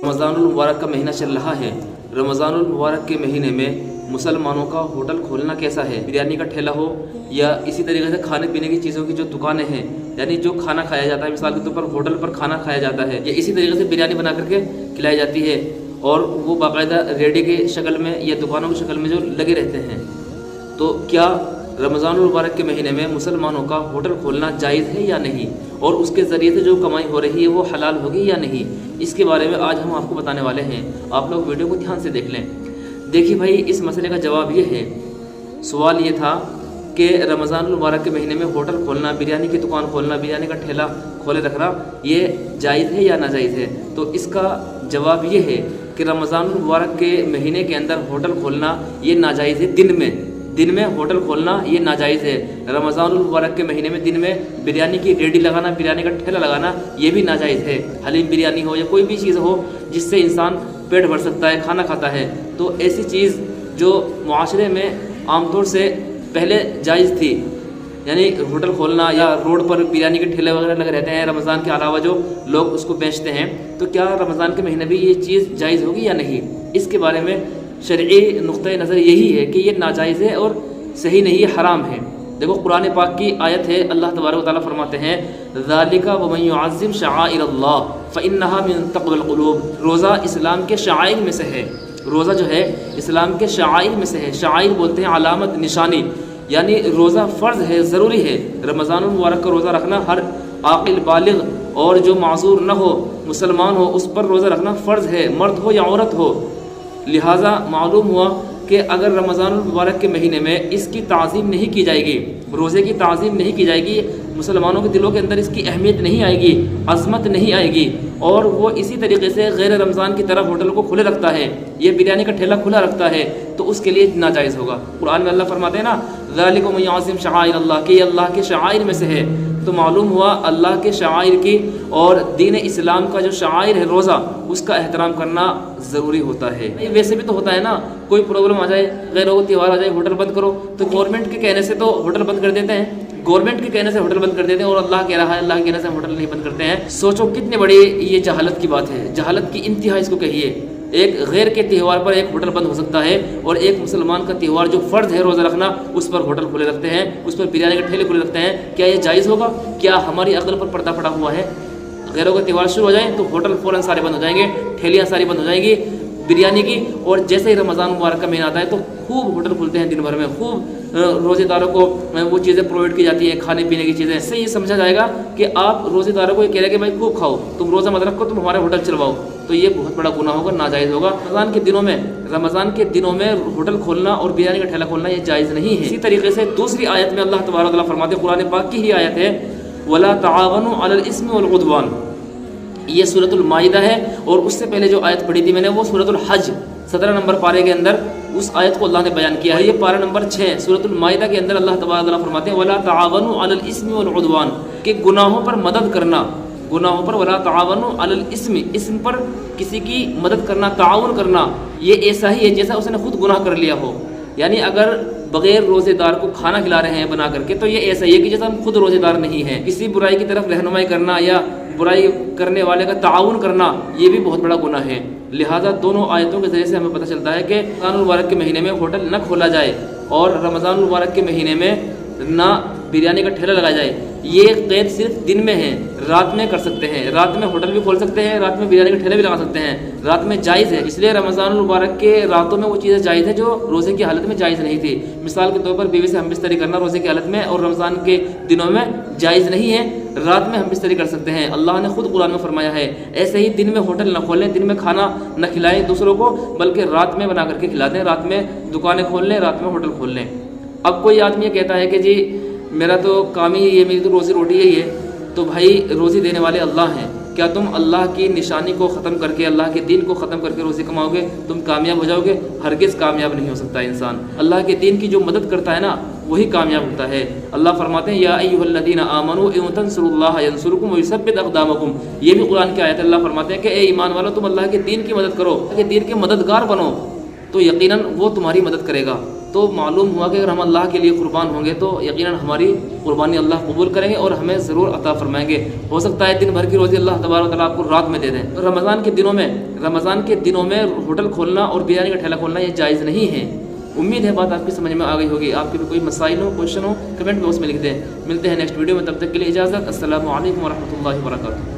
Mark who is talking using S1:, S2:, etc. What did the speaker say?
S1: रमज़ानुल मुबारक का महीना चल रहा है। रमज़ानुल मुबारक के महीने में मुसलमानों का होटल खोलना कैसा है? बिरयानी का ठेला हो या इसी तरीके से खाने पीने की चीज़ों की जो दुकानें हैं, यानी जो खाना खाया जाता है, मिसाल के तौर पर होटल पर खाना खाया जाता है या इसी तरीके से बिरयानी बना करके खिलाई जाती है और वो बाकायदा रेडी के शक्ल में या दुकानों की शक्ल में जो लगे रहते हैं, तो क्या रमज़ानुल मुबारक के महीने में मुसलमानों का होटल खोलना जायज़ है या नहीं, और उसके ज़रिए से जो कमाई हो रही है वो हलाल होगी या नहीं, इसके बारे में आज हम आपको बताने वाले हैं। आप लोग वीडियो को ध्यान से देख लें। देखिए भाई, इस मसले का जवाब ये है, सवाल ये था कि रमज़ानुल मुबारक के महीने में होटल खोलना, बिरयानी की दुकान खोलना, बिरयानी का ठेला खोले रखना, ये जायज़ है या नाजायज़ है? तो इसका जवाब ये है कि रमज़ानुल मुबारक के महीने के अंदर होटल खोलना ये नाजायज़ है। दिन में होटल खोलना ये नाजायज़ है। रमज़ानुल मुबारक के महीने में दिन में बिरयानी की रेडी लगाना, बिरयानी का ठेला लगाना, ये भी नाजायज़ है। हलीम बिरयानी हो या कोई भी चीज़ हो जिससे इंसान पेट भर सकता है, खाना खाता है, तो ऐसी चीज़ जो मुआशरे में आमतौर से पहले जायज़ थी, यानी होटल खोलना या रोड पर बिरयानी के ठेले वगैरह लगे रहते हैं रमज़ान के अलावा जो लोग उसको बेचते हैं, तो क्या रमज़ान के महीने में ये चीज़ जायज़ होगी या नहीं? इसके बारे में शरई नुक्ता नज़र यही है कि ये नाजायज़ है और सही नहीं है, हराम है। देखो कुरान पाक की आयत है, अल्लाह तबारक व तआला फरमाते हैं, ज़ालिका वमन युअज़्ज़िम शआइरल्लाह फ़इन्नहा मिन तक़वल क़ुलूब। रोज़ा इस्लाम के शआइर में से है। रोज़ा जो है इस्लाम के शआइर में से है। शआइर बोलते हैं अलामत, निशानी, यानी रोज़ा फ़र्ज़ है, ज़रूरी है। रमज़ानुल मुबारक का रोज़ा रखना हर आक़िल बालिग़ और जो माज़ूर न हो, मुसलमान हो, उस पर रोज़ा रखना फ़र्ज़ है, मर्द हो या औरत हो। लिहाजा मालूम हुआ कि अगर रमज़ानुल मुबारक के महीने में इसकी ताज़ीम नहीं की जाएगी, रोज़े की ताज़ीम नहीं की जाएगी, मुसलमानों के दिलों के अंदर इसकी अहमियत नहीं आएगी, अज़मत नहीं आएगी, और वो इसी तरीके से गैर रमज़ान की तरफ होटल को खुले रखता है, ये बिरयानी का ठेला खुला रखता है, तो उसके लिए नाजायज़ होगा। कुरान में अल्लाह फरमाते हैं ना, ज़ालिका मन युअज़्ज़िम शआइरल्लाह, कि ये अल्लाह के शआइर में से है। तो मालूम हुआ अल्लाह के शआइर की और दीन इस्लाम का जो शआइर है रोज़ा, उसका एहतराम करना ज़रूरी होता है। वैसे भी तो होता है ना, कोई प्रॉब्लम आ जाए, गैरों को त्यौहार आ जाए, होटल बंद करो, तो गवर्नमेंट के कहने से तो होटल बंद कर देते हैं, गवर्नमेंट के कहने से होटल बंद कर देते हैं, और अल्लाह कह रहा है, अल्लाह के कहने से होटल नहीं बंद करते हैं। सोचो कितनी बड़ी ये जहालत की बात है, जहालत की इंतहा इसको कहिए। एक गैर के त्यौहार पर एक होटल बंद हो सकता है, और एक मुसलमान का त्यौहार जो फ़र्ज़ है रोज़ा रखना, उस पर होटल खुले रखते हैं, उस पर बिरयानी के ठेले खुले रखते हैं। क्या ये जायज़ होगा? क्या हमारी अक़ल पर पर्दा पड़ा हुआ है? गैरों का त्यौहार शुरू हो जाए तो होटल फ़ौरन सारे बंद हो जाएंगे, ठेलियाँ सारी बंद हो जाएंगी बिरयानी की, और जैसे ही रमज़ान मुबारक का महीना आता है तो खूब होटल खुलते हैं दिन भर में, खूब रोज़ेदारों को वो चीज़ें प्रोवाइड की जाती हैं, खाने पीने की चीज़ें। इससे ये समझा जाएगा कि आप रोज़ेदारों को ये कह रहे हैं कि भाई खूब खाओ, तुम रोज़ा मत रखो, तुम हमारे होटल चलवाओ, तो ये बहुत बड़ा गुनाह होगा, नाजायज़ होगा। रमज़ान के दिनों में होटल खोलना और बिरयानी का ठेला खोलना ये जायज़ नहीं है। इसी तरीके से दूसरी आयत में अल्लाह तबारक व तआला फरमाते हैं, कुरान पाक की ही आयत है, वला ताअवनु अलल इस्मि वल उद्वान, ये सूरतुल माइदा है, और उससे पहले जो आयत पढ़ी थी मैंने वो सूरतुल हज 17 नंबर पारे के अंदर उस आयत को अल्लाह ने बयान किया है। ये पारा नंबर 6 सूरतुल माइदा के अंदर अल्लाह तबारक व तआला फरमाते हैं, वला ताअवनु अलल इस्मि वल उद्वान, कि गुनाहों पर मदद करना, गुनाहों पर, वला ताअवनु अलल इस्मि, इस्म पर किसी की मदद करना, ताउन करना, ये ऐसा ही है जैसा उसने खुद गुनाह कर लिया हो। यानी अगर बग़ैर रोज़ेदार को खाना खिला रहे हैं बना करके, तो ये ऐसा ही है कि जैसा हम खुद रोज़ेदार नहीं हैं। किसी बुराई की तरफ रहनुमाई करना या बुराई करने वाले का ताउन करना, ये भी बहुत बड़ा गुनाह है। लिहाजा दोनों आयतों के ज़रिए से हमें पता चलता है कि रमज़ानुल मुबारक के महीने में होटल न खोला जाए और रमज़ानुल मुबारक के महीने में ना बिरयानी का ठेला लगाया जाए। ये क़ैद सिर्फ दिन में है, रात में कर सकते हैं, रात में होटल भी खोल सकते हैं, रात में बिरयानी के ठेले भी लगा सकते हैं, रात में जायज़ है। इसलिए रमज़ानुल मुबारक के रातों में वो चीज़ें जायज़ है जो रोज़े की हालत में जायज़ नहीं थी। मिसाल के तौर पर बीवी से हम बिस्तरी करना रोज़े की हालत में और रमज़ान के दिनों में जायज़ नहीं है, रात में हम बिस्तरी कर सकते हैं। अल्लाह ने खुद कुरान में फरमाया है, ऐसे ही दिन में होटल न खोलें, दिन में खाना न खिलाएं दूसरों को, बल्कि रात में बना करके खिला दें, रात में दुकानें खोल लें, रात में होटल खोल लें। अब कोई आदमी ये कहता है कि जी मेरा तो काम ही ये, मेरी तो रोज़ी रोटी यही है, तो भाई रोज़ी देने वाले अल्लाह हैं, क्या तुम अल्लाह की निशानी को ख़त्म करके, अल्लाह के दीन को ख़त्म करके रोज़ी कमाओगे? तुम कामयाब हो जाओगे? हरगिज़ कामयाब नहीं हो सकता इंसान। अल्लाह के दीन की जो मदद करता है ना, वही कामयाब होता है। अल्लाह फरमाते हैं, या अय्युहल्लज़ीना आमनू इन तंसुरुल्लाह यंसुरकुम व युसब्बित अक़दामकुम, ये भी कुरान की आयत। अल्लाह फरमाते हैं कि ए ईमान वालों, तुम अल्लाह के दीन की मदद करो, कि दीन के मददगार बनो, तो यकीनन वो तुम्हारी मदद करेगा। تو معلوم ہوا کہ اگر ہم اللہ کے لیے قربان ہوں گے تو یقیناً ہماری قربانی اللہ قبول کریں گے اور ہمیں ضرور عطا فرمائیں گے. ہو سکتا ہے دن بھر کی روزی اللہ تبارک و تعالیٰ آپ کو رات میں دے دیں. رمضان کے دنوں میں ہوٹل کھولنا اور بریانی کا ٹھیلا کھولنا یہ جائز نہیں ہے. امید ہے بات آپ کی سمجھ میں آ گئی ہوگی. آپ کے بھی کوئی مسائل ہو کویشچن ہو کمنٹ باکس میں لکھ دیں. ملتے ہیں نیکسٹ ویڈیو میں, تب تک کے لیے اجازت. السلام علیکم ورحمۃ اللہ وبرکاتہ.